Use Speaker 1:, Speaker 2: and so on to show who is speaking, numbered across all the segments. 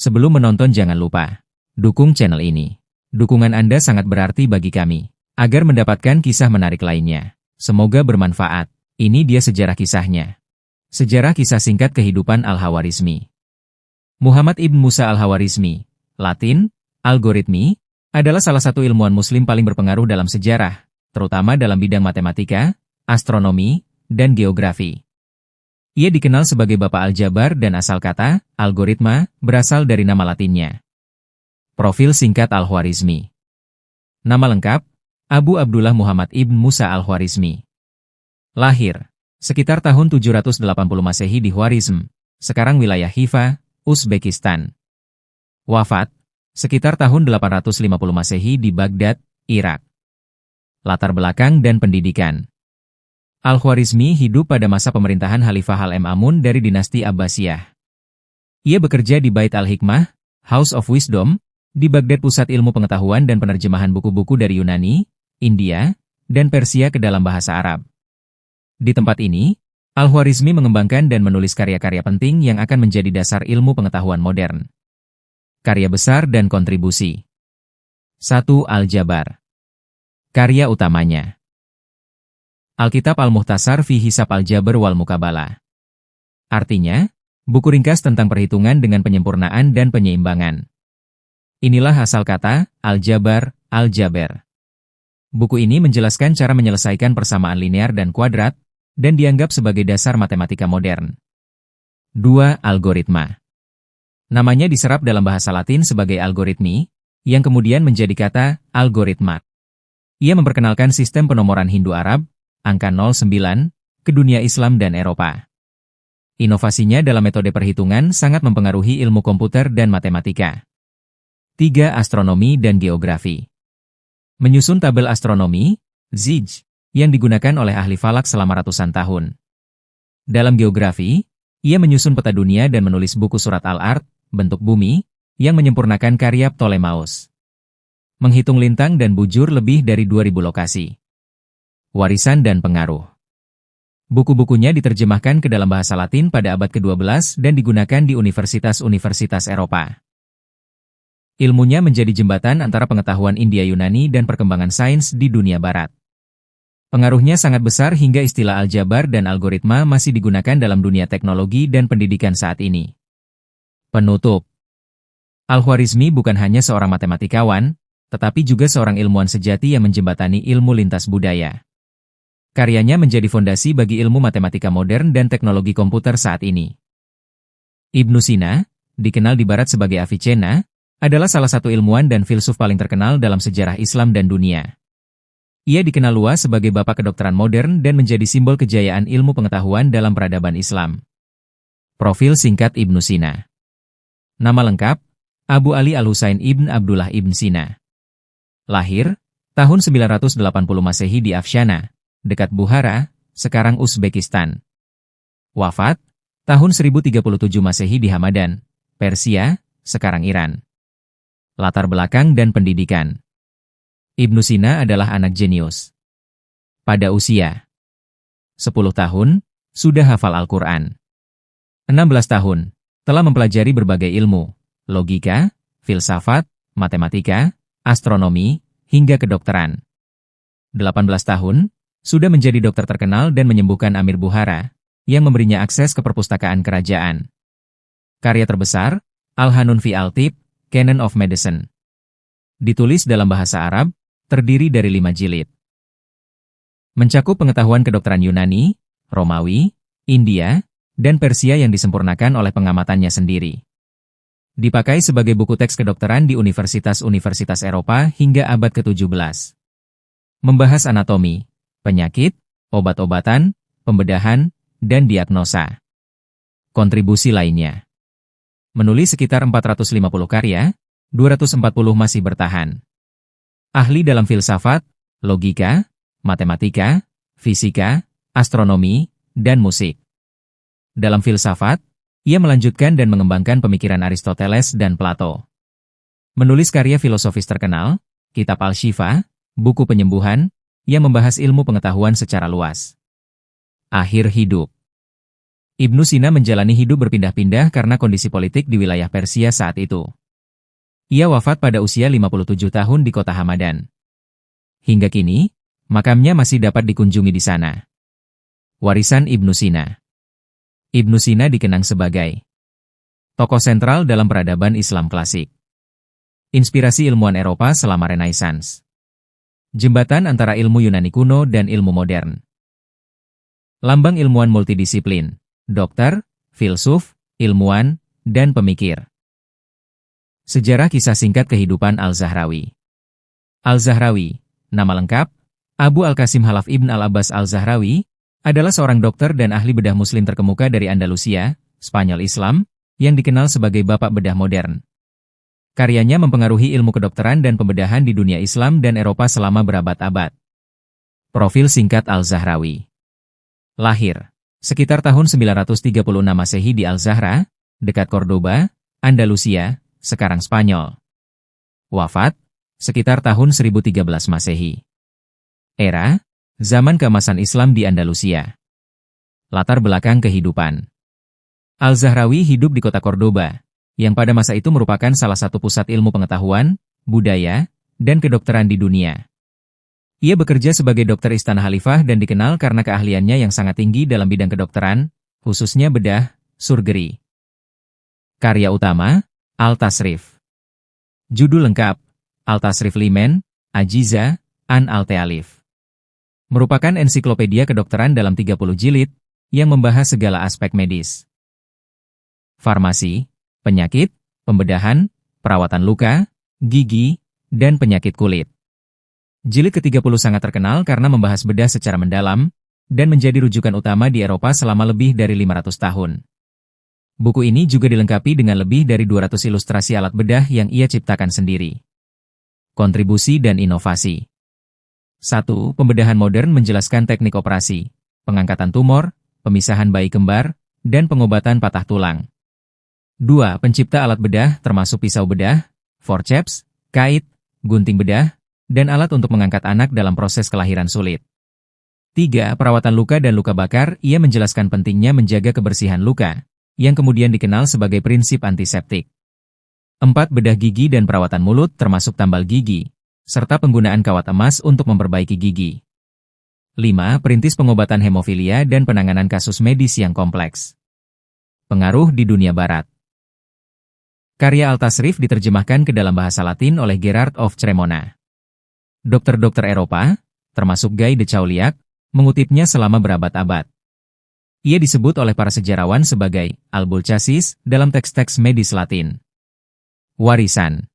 Speaker 1: Sebelum menonton jangan lupa dukung channel ini. Dukungan Anda sangat berarti bagi kami, agar mendapatkan kisah menarik lainnya. Semoga bermanfaat. Ini dia sejarah kisahnya. Sejarah kisah singkat kehidupan Al-Khawarizmi. Muhammad ibn Musa Al-Khawarizmi, Latin, Algoritmi, adalah salah satu ilmuwan muslim paling berpengaruh dalam sejarah, terutama dalam bidang matematika, astronomi, dan geografi. Ia dikenal sebagai Bapak Aljabar dan asal kata algoritma berasal dari nama latinnya. Profil singkat Al-Khawarizmi. Nama lengkap, Abu Abdullah Muhammad ibn Musa Al-Khawarizmi. Lahir sekitar tahun 780 Masehi di Khwarizm, sekarang wilayah Khiva, Uzbekistan. Wafat sekitar tahun 850 Masehi di Baghdad, Irak. Latar belakang dan pendidikan. Al-Khawarizmi hidup pada masa pemerintahan Khalifah Al-Ma'mun dari dinasti Abbasiyah. Ia bekerja di Bait Al-Hikmah, House of Wisdom, di Baghdad pusat ilmu pengetahuan dan penerjemahan buku-buku dari Yunani, India, dan Persia ke dalam bahasa Arab. Di tempat ini, Al-Khawarizmi mengembangkan dan menulis karya-karya penting yang akan menjadi dasar ilmu pengetahuan modern. Karya besar dan kontribusi. 1. Al-Jabar. Karya utamanya. Alkitab Al-Mukhtasar fi Hisab Al-Jabr wal Muqabalah. Artinya, buku ringkas tentang perhitungan dengan penyempurnaan dan penyeimbangan. Inilah asal kata Al-Jabar, Al-Jaber. Buku ini menjelaskan cara menyelesaikan persamaan linear dan kuadrat, dan dianggap sebagai dasar matematika modern. 2. Algoritma. Namanya diserap dalam bahasa Latin sebagai algoritmi, yang kemudian menjadi kata algoritma. Ia memperkenalkan sistem penomoran Hindu-Arab, angka 09, ke dunia Islam dan Eropa. Inovasinya dalam metode perhitungan sangat mempengaruhi ilmu komputer dan matematika. 3. Astronomi dan geografi. Menyusun tabel astronomi, ZIJ, yang digunakan oleh ahli falak selama ratusan tahun. Dalam geografi, ia menyusun peta dunia dan menulis buku surat Al-Ard, bentuk bumi, yang menyempurnakan karya Ptolemeus. Menghitung lintang dan bujur lebih dari 2000 lokasi. Warisan dan pengaruh. Buku-bukunya diterjemahkan ke dalam bahasa Latin pada abad ke-12 dan digunakan di universitas-universitas Eropa. Ilmunya menjadi jembatan antara pengetahuan India-Yunani dan perkembangan sains di dunia barat. Pengaruhnya sangat besar hingga istilah aljabar dan algoritma masih digunakan dalam dunia teknologi dan pendidikan saat ini. Penutup. Al-Khawarizmi bukan hanya seorang matematikawan, tetapi juga seorang ilmuwan sejati yang menjembatani ilmu lintas budaya. Karyanya menjadi fondasi bagi ilmu matematika modern dan teknologi komputer saat ini. Ibnu Sina, dikenal di barat sebagai Avicenna, adalah salah satu ilmuwan dan filsuf paling terkenal dalam sejarah Islam dan dunia. Ia dikenal luas sebagai bapak kedokteran modern dan menjadi simbol kejayaan ilmu pengetahuan dalam peradaban Islam. Profil singkat Ibnu Sina. Nama lengkap, Abu Ali Al-Husain ibn Abdullah ibn Sina. Lahir, tahun 980 Masehi di Afshana, dekat Bukhara, sekarang Uzbekistan. Wafat, tahun 1037 Masehi di Hamadan, Persia, sekarang Iran. Latar belakang dan pendidikan. Ibnu Sina adalah anak jenius. Pada usia 10 tahun, sudah hafal Al-Quran. 16 tahun, telah mempelajari berbagai ilmu, logika, filsafat, matematika, astronomi, hingga kedokteran. 18 tahun, sudah menjadi dokter terkenal dan menyembuhkan Amir Bukhara, yang memberinya akses ke perpustakaan kerajaan. Karya terbesar, Al-Hanun fi Al-Tib, Canon of Medicine. Ditulis dalam bahasa Arab, terdiri dari 5 jilid. Mencakup pengetahuan kedokteran Yunani, Romawi, India, dan Persia yang disempurnakan oleh pengamatannya sendiri. Dipakai sebagai buku teks kedokteran di universitas-universitas Eropa hingga abad ke-17. Membahas anatomi, penyakit, obat-obatan, pembedahan, dan diagnosa. Kontribusi lainnya. Menulis sekitar 450 karya, 240 masih bertahan. Ahli dalam filsafat, logika, matematika, fisika, astronomi, dan musik. Dalam filsafat, ia melanjutkan dan mengembangkan pemikiran Aristoteles dan Plato. Menulis karya filosofis terkenal, Kitab Al-Shifa, buku penyembuhan, yang membahas ilmu pengetahuan secara luas. Akhir hidup. Ibnu Sina menjalani hidup berpindah-pindah karena kondisi politik di wilayah Persia saat itu. Ia wafat pada usia 57 tahun di kota Hamadan. Hingga kini, makamnya masih dapat dikunjungi di sana. Warisan Ibnu Sina. Ibnu Sina dikenang sebagai tokoh sentral dalam peradaban Islam klasik. Inspirasi ilmuwan Eropa selama Renaissance. Jembatan antara ilmu Yunani kuno dan ilmu modern. Lambang ilmuwan multidisiplin. Dokter, filsuf, ilmuwan, dan pemikir. Sejarah kisah singkat kehidupan Al-Zahrawi. Al-Zahrawi, nama lengkap, Abu Al-Qasim Khalaf Ibn Al-Abbas Al-Zahrawi, adalah seorang dokter dan ahli bedah muslim terkemuka dari Andalusia, Spanyol Islam, yang dikenal sebagai Bapak Bedah Modern. Karyanya mempengaruhi ilmu kedokteran dan pembedahan di dunia Islam dan Eropa selama berabad-abad. Profil singkat Al-Zahrawi. Lahir sekitar tahun 936 Masehi di Al-Zahra, dekat Cordoba, Andalusia, sekarang Spanyol. Wafat sekitar tahun 1013 Masehi. Era zaman keemasan Islam di Andalusia. Latar belakang kehidupan. Al-Zahrawi hidup di kota Cordoba, yang pada masa itu merupakan salah satu pusat ilmu pengetahuan, budaya, dan kedokteran di dunia. Ia bekerja sebagai dokter istana khalifah dan dikenal karena keahliannya yang sangat tinggi dalam bidang kedokteran, khususnya bedah, surgery. Karya utama, Al-Tasrif. Judul lengkap, Al-Tasrif Limen, Ajiza, an Al-Tealif. Merupakan ensiklopedia kedokteran dalam 30 jilid, yang membahas segala aspek medis. Farmasi, penyakit, pembedahan, perawatan luka, gigi, dan penyakit kulit. Jilid ke-30 sangat terkenal karena membahas bedah secara mendalam, dan menjadi rujukan utama di Eropa selama lebih dari 500 tahun. Buku ini juga dilengkapi dengan lebih dari 200 ilustrasi alat bedah yang ia ciptakan sendiri. Kontribusi dan inovasi. 1. Pembedahan modern menjelaskan teknik operasi, pengangkatan tumor, pemisahan bayi kembar, dan pengobatan patah tulang. 2. Pencipta alat bedah termasuk pisau bedah, forceps, kait, gunting bedah, dan alat untuk mengangkat anak dalam proses kelahiran sulit. 3. Perawatan luka dan luka bakar, ia menjelaskan pentingnya menjaga kebersihan luka, yang kemudian dikenal sebagai prinsip antiseptik. 4. Bedah gigi dan perawatan mulut termasuk tambal gigi, serta penggunaan kawat emas untuk memperbaiki gigi. 5. Perintis pengobatan hemofilia dan penanganan kasus medis yang kompleks. Pengaruh di dunia barat. Karya Al-Tasrif diterjemahkan ke dalam bahasa Latin oleh Gerard of Cremona. Dokter-dokter Eropa, termasuk Guy de Chauliac, mengutipnya selama berabad-abad. Ia disebut oleh para sejarawan sebagai Al-Bulchasis dalam teks-teks medis Latin. Warisan.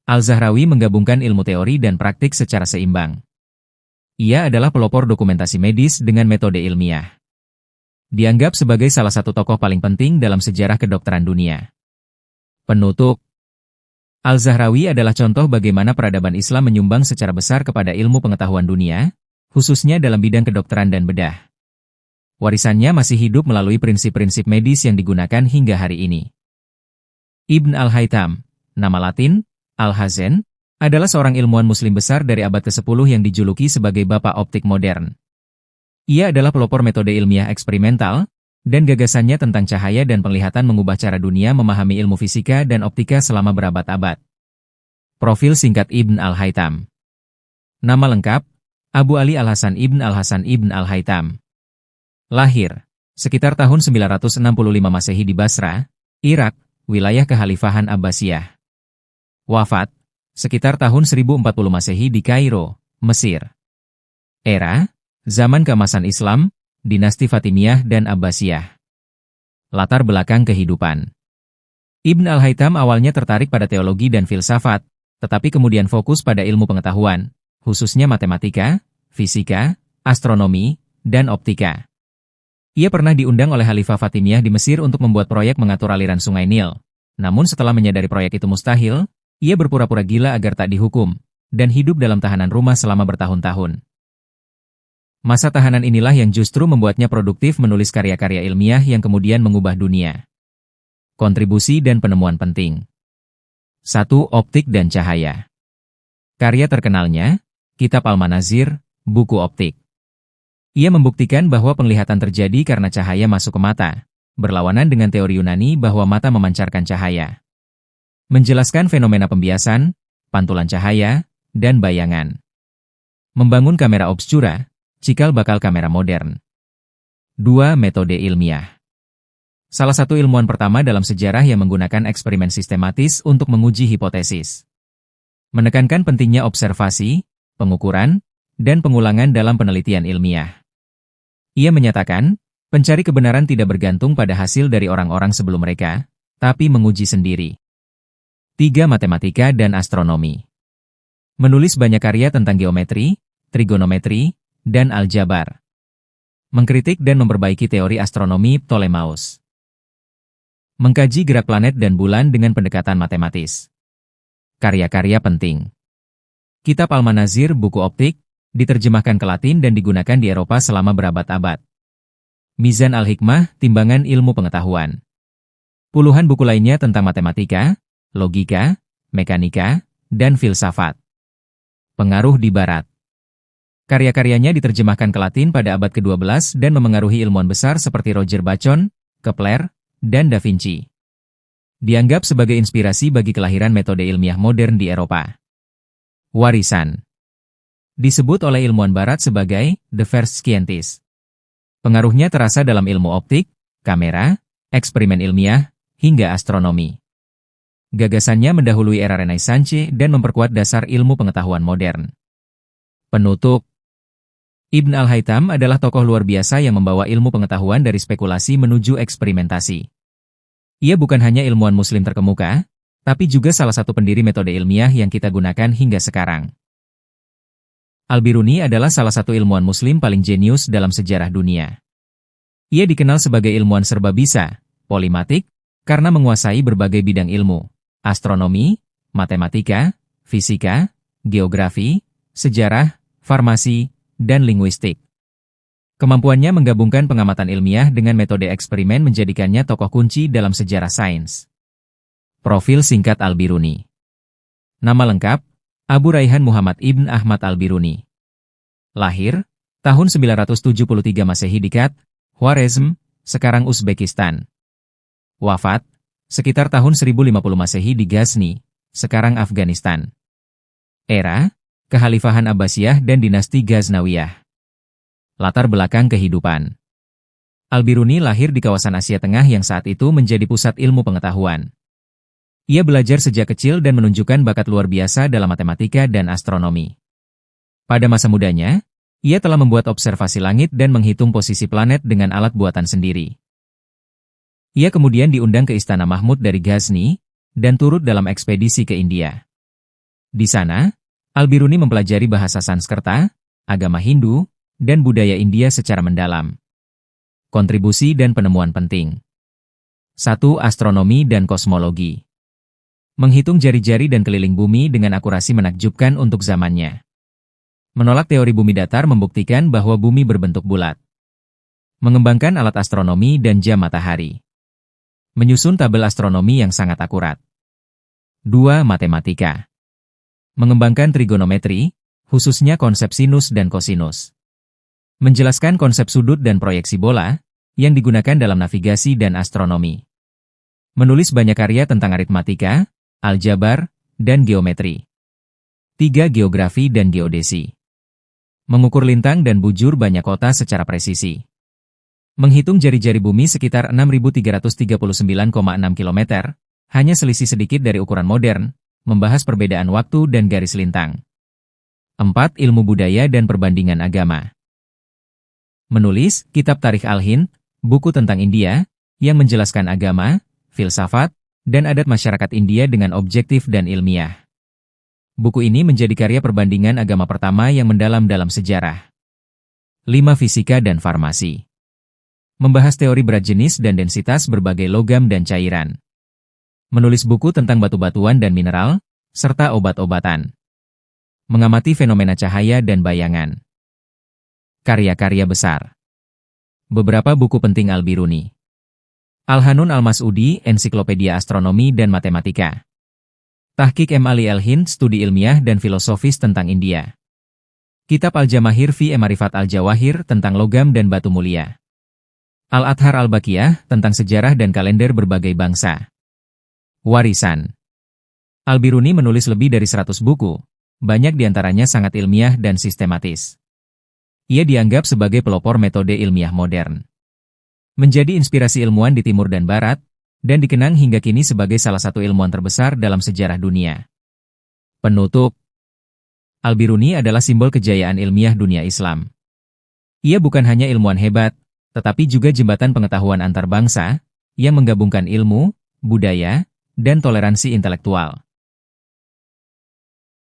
Speaker 1: Al-Zahrawi menggabungkan ilmu teori dan praktik secara seimbang. Ia adalah pelopor dokumentasi medis dengan metode ilmiah. Dianggap sebagai salah satu tokoh paling penting dalam sejarah kedokteran dunia. Penutup. Al-Zahrawi adalah contoh bagaimana peradaban Islam menyumbang secara besar kepada ilmu pengetahuan dunia, khususnya dalam bidang kedokteran dan bedah. Warisannya masih hidup melalui prinsip-prinsip medis yang digunakan hingga hari ini. Ibn Al-Haytham, nama Latin, Al-Hazen, adalah seorang ilmuwan muslim besar dari abad ke-10 yang dijuluki sebagai Bapak Optik Modern. Ia adalah pelopor metode ilmiah eksperimental, dan gagasannya tentang cahaya dan penglihatan mengubah cara dunia memahami ilmu fisika dan optika selama berabad-abad. Profil singkat Ibn Al-Haytham. Nama lengkap, Abu Ali Al-Hasan Ibn Al-Hasan Ibn Al-Haytham. Lahir sekitar tahun 965 Masehi di Basra, Irak, wilayah Kekhalifahan Abbasiyah. Wafat sekitar tahun 1040 Masehi di Kairo, Mesir. Era zaman keemasan Islam, Dinasti Fatimiyah dan Abbasiyah. Latar belakang kehidupan. Ibn Al-Haytham awalnya tertarik pada teologi dan filsafat, tetapi kemudian fokus pada ilmu pengetahuan, khususnya matematika, fisika, astronomi, dan optika. Ia pernah diundang oleh Khalifah Fatimiyah di Mesir untuk membuat proyek mengatur aliran Sungai Nil. Namun setelah menyadari proyek itu mustahil, ia berpura-pura gila agar tak dihukum, dan hidup dalam tahanan rumah selama bertahun-tahun. Masa tahanan inilah yang justru membuatnya produktif menulis karya-karya ilmiah yang kemudian mengubah dunia. Kontribusi dan penemuan penting. 1. Optik dan cahaya. Karya terkenalnya, Kitab Al-Manazir, buku optik. Ia membuktikan bahwa penglihatan terjadi karena cahaya masuk ke mata, berlawanan dengan teori Yunani bahwa mata memancarkan cahaya. Menjelaskan fenomena pembiasan, pantulan cahaya, dan bayangan. Membangun kamera obscura, cikal bakal kamera modern. 2. Metode ilmiah. Salah satu ilmuwan pertama dalam sejarah yang menggunakan eksperimen sistematis untuk menguji hipotesis. Menekankan pentingnya observasi, pengukuran, dan pengulangan dalam penelitian ilmiah. Ia menyatakan, pencari kebenaran tidak bergantung pada hasil dari orang-orang sebelum mereka, tapi menguji sendiri. 3. Matematika dan astronomi. Menulis banyak karya tentang geometri, trigonometri, dan aljabar. Mengkritik dan memperbaiki teori astronomi Ptolemeus. Mengkaji gerak planet dan bulan dengan pendekatan matematis. Karya-karya penting. Kitab Al-Manazir buku optik, diterjemahkan ke Latin dan digunakan di Eropa selama berabad-abad. Mizan Al-Hikmah, timbangan ilmu pengetahuan. Puluhan buku lainnya tentang matematika, logika, mekanika, dan filsafat. Pengaruh di Barat. Karya-karyanya diterjemahkan ke Latin pada abad ke-12 dan memengaruhi ilmuwan besar seperti Roger Bacon, Kepler, dan Da Vinci. Dianggap sebagai inspirasi bagi kelahiran metode ilmiah modern di Eropa. Warisan. Disebut oleh ilmuwan barat sebagai the first scientist. Pengaruhnya terasa dalam ilmu optik, kamera, eksperimen ilmiah, hingga astronomi. Gagasannya mendahului era Renaissance dan memperkuat dasar ilmu pengetahuan modern. Penutup. Ibn al-Haytham adalah tokoh luar biasa yang membawa ilmu pengetahuan dari spekulasi menuju eksperimentasi. Ia bukan hanya ilmuwan muslim terkemuka, tapi juga salah satu pendiri metode ilmiah yang kita gunakan hingga sekarang. Al-Biruni adalah salah satu ilmuwan muslim paling jenius dalam sejarah dunia. Ia dikenal sebagai ilmuwan serba bisa, polimatik, karena menguasai berbagai bidang ilmu, astronomi, matematika, fisika, geografi, sejarah, farmasi, dan linguistik. Kemampuannya menggabungkan pengamatan ilmiah dengan metode eksperimen menjadikannya tokoh kunci dalam sejarah sains. Profil singkat Al-Biruni. Nama lengkap, Abu Raihan Muhammad Ibn Ahmad Al-Biruni. Lahir, tahun 973 Masehi di Khat, Khwarezm, sekarang Uzbekistan. Wafat, sekitar tahun 1050 Masehi di Ghazni, sekarang Afghanistan. Era, Kekhalifahan Abbasiyah dan Dinasti Ghaznawiyah. Latar belakang kehidupan. Al-Biruni lahir di kawasan Asia Tengah yang saat itu menjadi pusat ilmu pengetahuan. Ia belajar sejak kecil dan menunjukkan bakat luar biasa dalam matematika dan astronomi. Pada masa mudanya, ia telah membuat observasi langit dan menghitung posisi planet dengan alat buatan sendiri. Ia kemudian diundang ke Istana Mahmud dari Ghazni, dan turut dalam ekspedisi ke India. Di sana, Al-Biruni mempelajari bahasa Sanskerta, agama Hindu, dan budaya India secara mendalam. Kontribusi dan penemuan penting. 1. Astronomi dan kosmologi. Menghitung jari-jari dan keliling bumi dengan akurasi menakjubkan untuk zamannya. Menolak teori bumi datar membuktikan bahwa bumi berbentuk bulat. Mengembangkan alat astronomi dan jam matahari. Menyusun tabel astronomi yang sangat akurat. 2. Matematika. Mengembangkan trigonometri, khususnya konsep sinus dan kosinus. Menjelaskan konsep sudut dan proyeksi bola, yang digunakan dalam navigasi dan astronomi. Menulis banyak karya tentang aritmatika, aljabar, dan geometri. 3. Geografi dan geodesi. Mengukur lintang dan bujur banyak kota secara presisi. Menghitung jari-jari bumi sekitar 6.339,6 km, hanya selisih sedikit dari ukuran modern, membahas perbedaan waktu dan garis lintang. 4. Ilmu budaya dan perbandingan agama. Menulis Kitab Tarikh Al-Hind, buku tentang India, yang menjelaskan agama, filsafat, dan adat masyarakat India dengan objektif dan ilmiah. Buku ini menjadi karya perbandingan agama pertama yang mendalam dalam sejarah. 5. Fisika dan farmasi. Membahas teori berat jenis dan densitas berbagai logam dan cairan. Menulis buku tentang batu-batuan dan mineral, serta obat-obatan. Mengamati fenomena cahaya dan bayangan. Karya-karya besar. Beberapa buku penting Al-Biruni. Al-Hanun Al-Mas'udi, Ensiklopedia Astronomi dan Matematika. Tahqiq M. Ali Al-Hind, studi ilmiah dan filosofis tentang India. Kitab Al-Jamahir fi Emarifat Al-Jawahir tentang logam dan batu mulia. Al-Adhar Al-Baqiyah tentang sejarah dan kalender berbagai bangsa. Warisan. Al-Biruni menulis lebih dari 100 buku, banyak diantaranya sangat ilmiah dan sistematis. Ia dianggap sebagai pelopor metode ilmiah modern. Menjadi inspirasi ilmuwan di timur dan barat, dan dikenang hingga kini sebagai salah satu ilmuwan terbesar dalam sejarah dunia. Penutup. Al-Biruni adalah simbol kejayaan ilmiah dunia Islam. Ia bukan hanya ilmuwan hebat, tetapi juga jembatan pengetahuan antar bangsa, yang menggabungkan ilmu, budaya, dan toleransi intelektual.